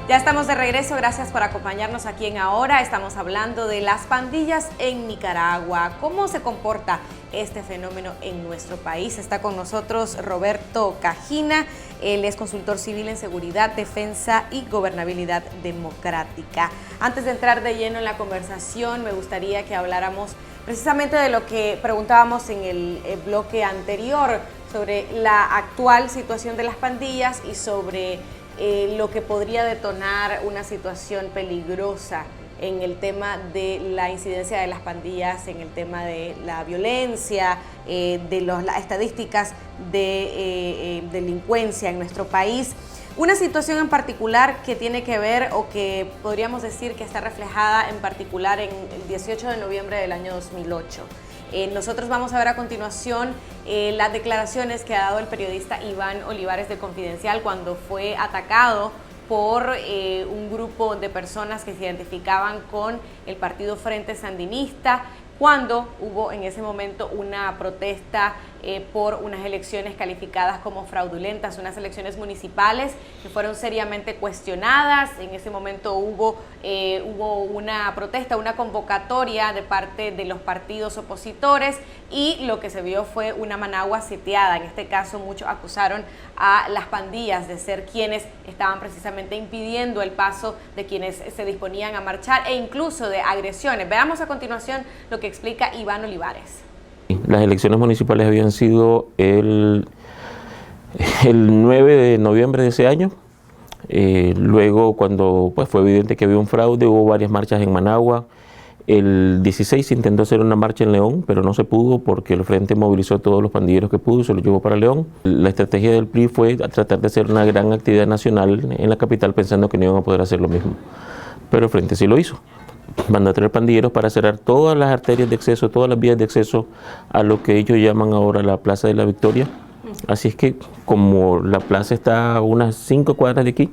Ya estamos de regreso, gracias por acompañarnos aquí en Ahora. Estamos hablando de las pandillas en Nicaragua, cómo se comporta este fenómeno en nuestro país. Está con nosotros Roberto Cajina, él es consultor civil en seguridad, defensa y gobernabilidad democrática. Antes de entrar de lleno en la conversación, me gustaría que habláramos precisamente de lo que preguntábamos en el bloque anterior, sobre la actual situación de las pandillas y sobre lo que podría detonar una situación peligrosa en el tema de la incidencia de las pandillas, en el tema de la violencia, de las estadísticas de delincuencia en nuestro país. Una situación en particular que tiene que ver, o que podríamos decir que está reflejada en particular en el 18 de noviembre del año 2008. Nosotros vamos a ver a continuación las declaraciones que ha dado el periodista Iván Olivares de Confidencial cuando fue atacado por un grupo de personas que se identificaban con el partido Frente Sandinista, cuando hubo en ese momento una protesta por unas elecciones calificadas como fraudulentas, unas elecciones municipales que fueron seriamente cuestionadas. En ese momento hubo una protesta, una convocatoria de parte de los partidos opositores, y lo que se vio fue una Managua sitiada. En este caso, muchos acusaron a las pandillas de ser quienes estaban precisamente impidiendo el paso de quienes se disponían a marchar, e incluso de agresiones. Veamos a continuación lo que explica Iván Olivares. Las elecciones municipales habían sido el 9 de noviembre de ese año. Luego, cuando fue evidente que había un fraude, hubo varias marchas en Managua. El 16 se intentó hacer una marcha en León, pero no se pudo porque el Frente movilizó a todos los pandilleros que pudo y se los llevó para León. La estrategia del PRI fue tratar de hacer una gran actividad nacional en la capital, pensando que no iban a poder hacer lo mismo. Pero el Frente sí lo hizo. Mandó a traer pandilleros para cerrar todas las arterias de acceso, todas las vías de acceso a lo que ellos llaman ahora la Plaza de la Victoria. Así es que, como la plaza está a unas 5 cuadras de aquí,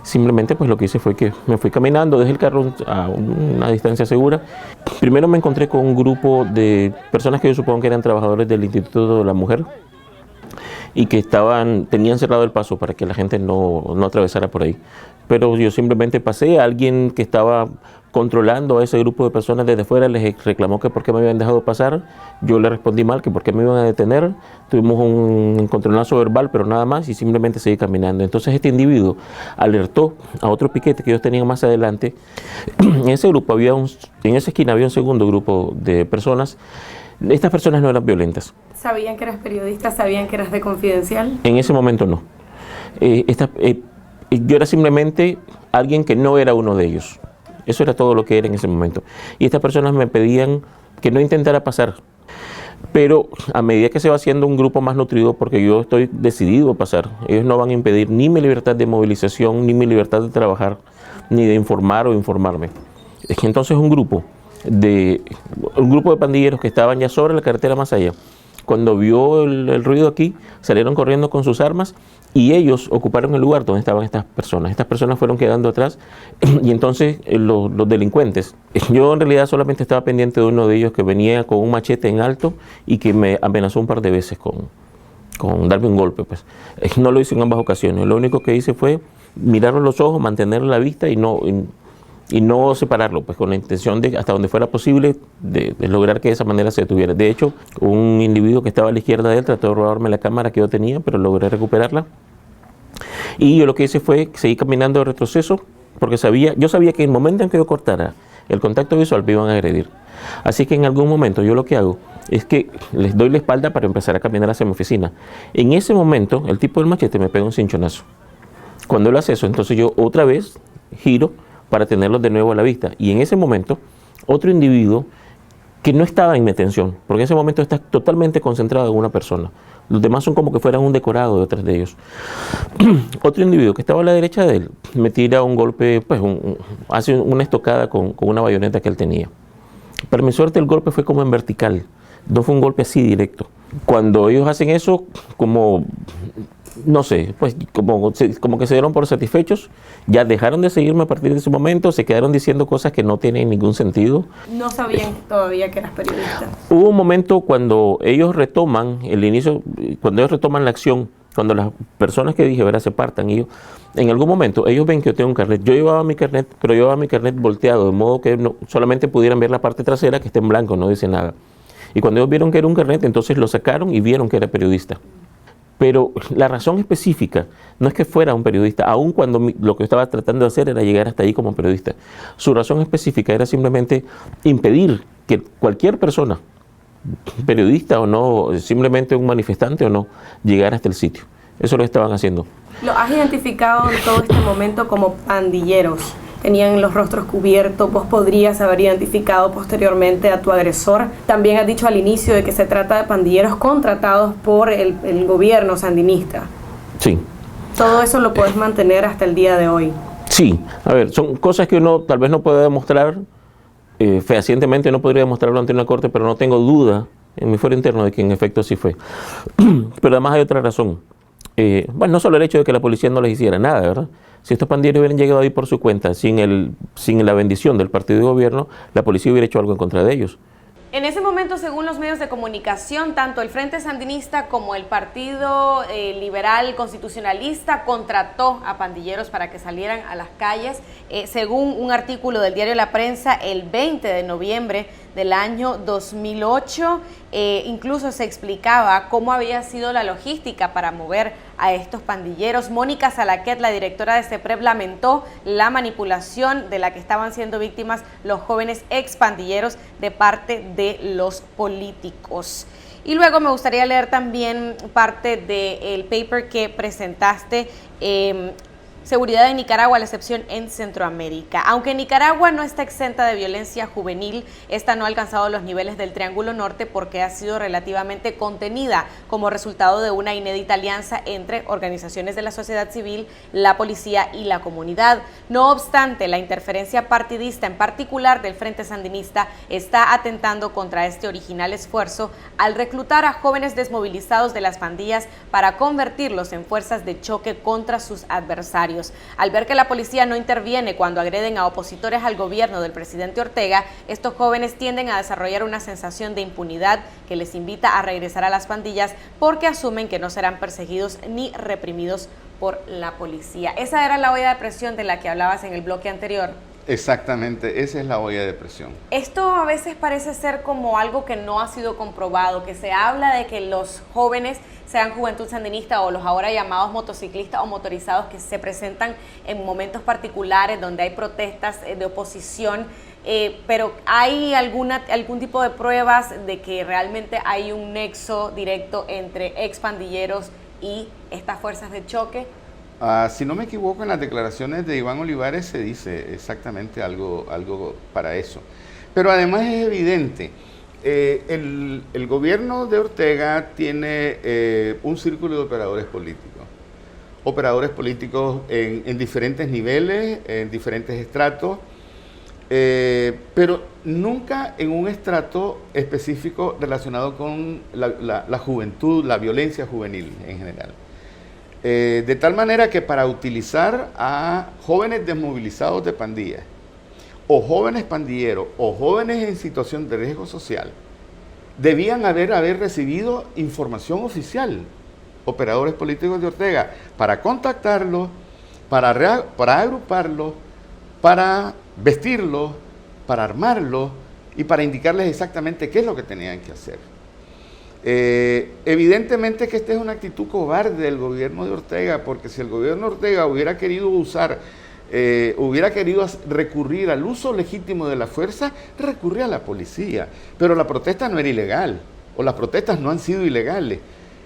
simplemente pues lo que hice fue que me fui caminando, dejé el carro a una distancia segura. Primero me encontré con un grupo de personas que yo supongo que eran trabajadores del Instituto de la Mujer y que tenían cerrado el paso para que la gente no atravesara por ahí. Pero yo simplemente pasé, a alguien que estaba controlando a ese grupo de personas desde fuera les reclamó que por qué me habían dejado pasar. Yo le respondí mal, que por qué me iban a detener. Tuvimos un encontronazo verbal, pero nada más, y simplemente seguí caminando. Entonces este individuo alertó a otro piquete que ellos tenían más adelante. En ese grupo en esa esquina había un segundo grupo de personas. Estas personas no eran violentas. ¿Sabían que eras periodista? ¿Sabían que eras de Confidencial? En ese momento no. Yo era simplemente alguien que no era uno de ellos. Eso era todo lo que era en ese momento. Y estas personas me pedían que no intentara pasar. Pero a medida que se va haciendo un grupo más nutrido, porque yo estoy decidido a pasar, ellos no van a impedir ni mi libertad de movilización, ni mi libertad de trabajar, ni de informar o informarme. Es que entonces un grupo de pandilleros que estaban ya sobre la carretera más allá, cuando vio el ruido aquí, salieron corriendo con sus armas y ellos ocuparon el lugar donde estaban estas personas. Estas personas fueron quedando atrás y entonces los delincuentes, yo en realidad solamente estaba pendiente de uno de ellos que venía con un machete en alto y que me amenazó un par de veces con darme un golpe. Pues no lo hice en ambas ocasiones. Lo único que hice fue mirarlo a los ojos, mantener la vista y no separarlo, pues con la intención de, hasta donde fuera posible, de lograr que de esa manera se detuviera. De hecho, un individuo que estaba a la izquierda de él trató de robarme la cámara que yo tenía, pero logré recuperarla. Y yo lo que hice fue seguir caminando de retroceso, porque yo sabía que en el momento en que yo cortara el contacto visual me iban a agredir. Así que en algún momento yo lo que hago es que les doy la espalda para empezar a caminar hacia mi oficina. En ese momento, el tipo del machete me pega un cinchonazo. Cuando él hace eso, entonces yo otra vez giro para tenerlos de nuevo a la vista. Y en ese momento, otro individuo que no estaba en mi atención, porque en ese momento está totalmente concentrado en una persona. Los demás son como que fueran un decorado detrás de ellos. Otro individuo que estaba a la derecha de él me tira un golpe, pues hace una estocada con una bayoneta que él tenía. Para mi suerte, el golpe fue como en vertical, no fue un golpe así directo. Cuando ellos hacen eso, no sé, pues como que se dieron por satisfechos, ya dejaron de seguirme a partir de ese momento, se quedaron diciendo cosas que no tienen ningún sentido. No sabían todavía que eras periodista. Hubo un momento cuando ellos retoman la acción cuando las personas que dije, ¿verdad?, se partan, y en algún momento ellos ven que yo tengo un carnet. Yo llevaba mi carnet, pero llevaba mi carnet volteado, de modo que no, solamente pudieran ver la parte trasera, que está en blanco, no dice nada. Y cuando ellos vieron que era un carnet, entonces lo sacaron y vieron que era periodista. Pero la razón específica no es que fuera un periodista, aun cuando lo que estaba tratando de hacer era llegar hasta ahí como periodista. Su razón específica era simplemente impedir que cualquier persona, periodista o no, simplemente un manifestante o no, llegara hasta el sitio. Eso lo estaban haciendo. ¿Lo has identificado en todo este momento como pandilleros? Tenían los rostros cubiertos, vos podrías haber identificado posteriormente a tu agresor. También has dicho al inicio de que se trata de pandilleros contratados por el gobierno sandinista. Sí. ¿Todo eso lo puedes mantener hasta el día de hoy? Sí, a ver, son cosas que uno tal vez no puede demostrar, fehacientemente no podría demostrarlo ante una corte, pero no tengo duda en mi fuero interno de que en efecto sí fue. Pero además hay otra razón. Bueno, no solo el hecho de que la policía no les hiciera nada, ¿verdad? Si estos pandilleros hubieran llegado ahí por su cuenta, sin la bendición del partido de gobierno, la policía hubiera hecho algo en contra de ellos. En ese momento, según los medios de comunicación, tanto el Frente Sandinista como el Partido Liberal Constitucionalista contrató a pandilleros para que salieran a las calles. Según un artículo del diario La Prensa, el 20 de noviembre del año 2008, incluso se explicaba cómo había sido la logística para mover a estos pandilleros. Mónica Salaquet, la directora de CEPREP, lamentó la manipulación de la que estaban siendo víctimas los jóvenes expandilleros de parte de los políticos. Y luego me gustaría leer también parte del paper que presentaste, Seguridad en Nicaragua, la excepción en Centroamérica. Aunque Nicaragua no está exenta de violencia juvenil, esta no ha alcanzado los niveles del Triángulo Norte porque ha sido relativamente contenida como resultado de una inédita alianza entre organizaciones de la sociedad civil, la policía y la comunidad. No obstante, la interferencia partidista, en particular del Frente Sandinista, está atentando contra este original esfuerzo al reclutar a jóvenes desmovilizados de las pandillas para convertirlos en fuerzas de choque contra sus adversarios. Al ver que la policía no interviene cuando agreden a opositores al gobierno del presidente Ortega, estos jóvenes tienden a desarrollar una sensación de impunidad que les invita a regresar a las pandillas porque asumen que no serán perseguidos ni reprimidos por la policía. Esa era la olla de presión de la que hablabas en el bloque anterior. Exactamente, esa es la olla de presión. Esto a veces parece ser como algo que no ha sido comprobado, que se habla de que los jóvenes, sean Juventud Sandinista o los ahora llamados motociclistas o motorizados, que se presentan en momentos particulares donde hay protestas de oposición, pero ¿hay algún tipo de pruebas de que realmente hay un nexo directo entre expandilleros y estas fuerzas de choque? Si no me equivoco, en las declaraciones de Iván Olivares se dice exactamente algo para eso. Pero además es evidente, el gobierno de Ortega tiene un círculo de operadores políticos en diferentes niveles, en diferentes estratos, pero nunca en un estrato específico relacionado con la juventud, la violencia juvenil en general. De tal manera que para utilizar a jóvenes desmovilizados de pandillas, o jóvenes pandilleros, o jóvenes en situación de riesgo social, debían haber recibido información oficial, operadores políticos de Ortega, para contactarlos, para agruparlos, para vestirlos, para armarlos y para indicarles exactamente qué es lo que tenían que hacer. Evidentemente que esta es una actitud cobarde del gobierno de Ortega, porque si el gobierno de Ortega hubiera querido recurrir al uso legítimo de la fuerza, recurría a la policía, pero la protesta no era ilegal, o las protestas no han sido ilegales.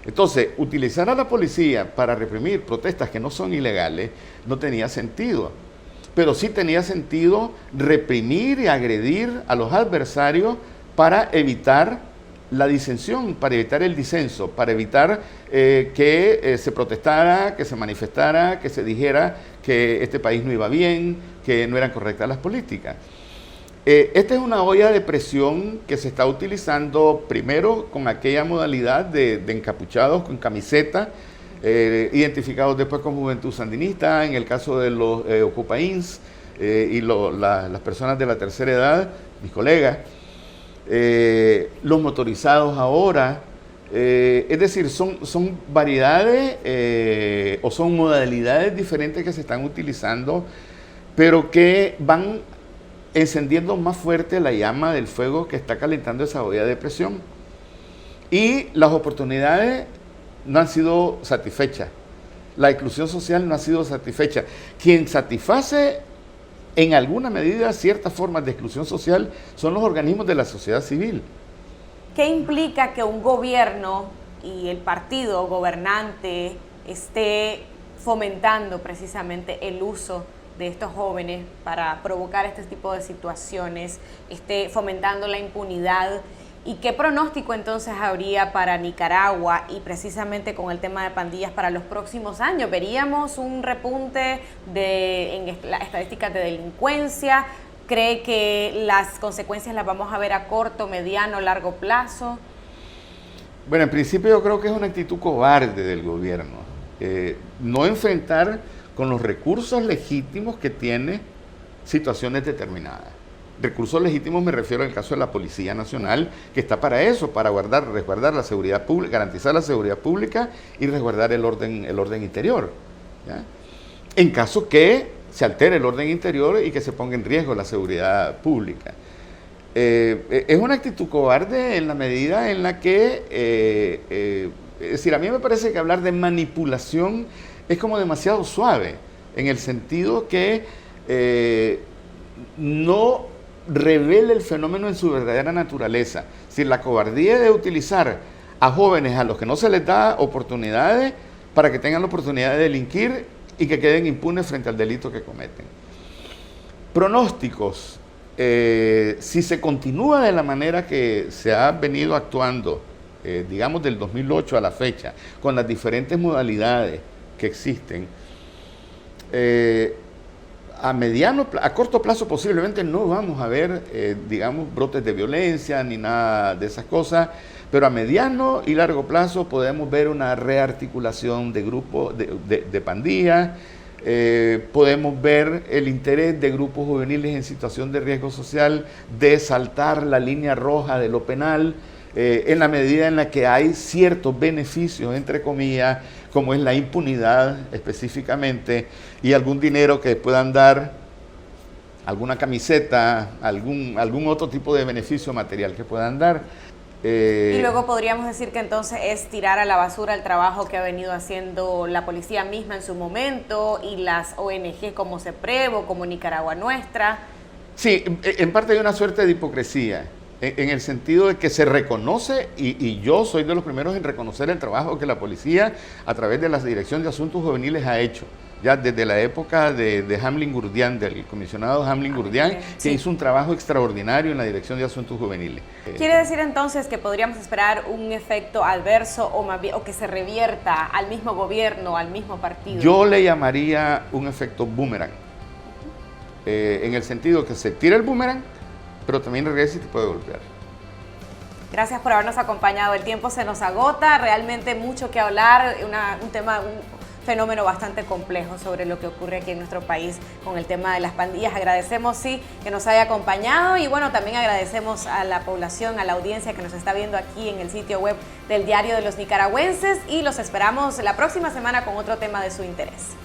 Entonces, utilizar a la policía para reprimir protestas que no son ilegales no tenía sentido, pero sí tenía sentido reprimir y agredir a los adversarios para evitar la disensión, para evitar el disenso, para evitar que se protestara, que se manifestara, que se dijera que este país no iba bien, que no eran correctas las políticas. Esta es una olla de presión que se está utilizando primero con aquella modalidad de encapuchados con camiseta, identificados después con Juventud Sandinista, en el caso de los Ocupains y las personas de la tercera edad, mis colegas. Los motorizados ahora, Es decir, son variedades o son modalidades diferentes que se están utilizando, pero que van encendiendo más fuerte la llama del fuego que está calentando esa olla de presión. Y las oportunidades no han sido satisfechas. La inclusión social no ha sido satisfecha. Quien satisface en alguna medida ciertas formas de exclusión social son los organismos de la sociedad civil. ¿Qué implica que un gobierno y el partido gobernante esté fomentando precisamente el uso de estos jóvenes para provocar este tipo de situaciones, esté fomentando la impunidad? ¿Y qué pronóstico entonces habría para Nicaragua y precisamente con el tema de pandillas para los próximos años? ¿Veríamos un repunte en las estadísticas de delincuencia? ¿Cree que las consecuencias las vamos a ver a corto, mediano, largo plazo? Bueno, en principio yo creo que es una actitud cobarde del gobierno. No enfrentar con los recursos legítimos que tiene situaciones determinadas. Recursos legítimos me refiero al caso de la Policía Nacional, que está para eso, para resguardar la seguridad pública, garantizar la seguridad pública y resguardar el orden interior, ¿ya? En caso que se altere el orden interior y que se ponga en riesgo la seguridad pública. Es una actitud cobarde en la medida en la que, es decir, a mí me parece que hablar de manipulación es como demasiado suave, en el sentido que no revela el fenómeno en su verdadera naturaleza. Es decir, la cobardía de utilizar a jóvenes a los que no se les da oportunidades para que tengan la oportunidad de delinquir y que queden impunes frente al delito que cometen. Pronósticos. Si se continúa de la manera que se ha venido actuando, digamos del 2008 a la fecha, con las diferentes modalidades que existen, a corto plazo posiblemente no vamos a ver, digamos, brotes de violencia ni nada de esas cosas, pero a mediano y largo plazo podemos ver una rearticulación de grupos, de pandillas, podemos ver el interés de grupos juveniles en situación de riesgo social de saltar la línea roja de lo penal, en la medida en la que hay ciertos beneficios, entre comillas, como es la impunidad específicamente, y algún dinero que puedan dar, alguna camiseta, algún otro tipo de beneficio material que puedan dar. Y luego podríamos decir que entonces es tirar a la basura el trabajo que ha venido haciendo la policía misma en su momento y las ONG como CEPREVO, como Nicaragua Nuestra. Sí, en parte hay una suerte de hipocresía, en el sentido de que se reconoce, y yo soy de los primeros en reconocer el trabajo que la policía a través de la Dirección de Asuntos Juveniles ha hecho, ya desde la época de Hamlin Gurdián, del comisionado Hamlin Gurdián, que hizo un trabajo extraordinario en la Dirección de Asuntos Juveniles. ¿Quiere decir entonces que podríamos esperar un efecto adverso o que se revierta al mismo gobierno, al mismo partido? Yo le llamaría un efecto boomerang, en el sentido que se tira el boomerang, pero también regresa y te puede golpear. Gracias por habernos acompañado. El tiempo se nos agota, realmente mucho que hablar, un fenómeno bastante complejo sobre lo que ocurre aquí en nuestro país con el tema de las pandillas. Agradecemos, sí, que nos haya acompañado y bueno, también agradecemos a la población, a la audiencia que nos está viendo aquí en el sitio web del Diario de los Nicaragüenses y los esperamos la próxima semana con otro tema de su interés.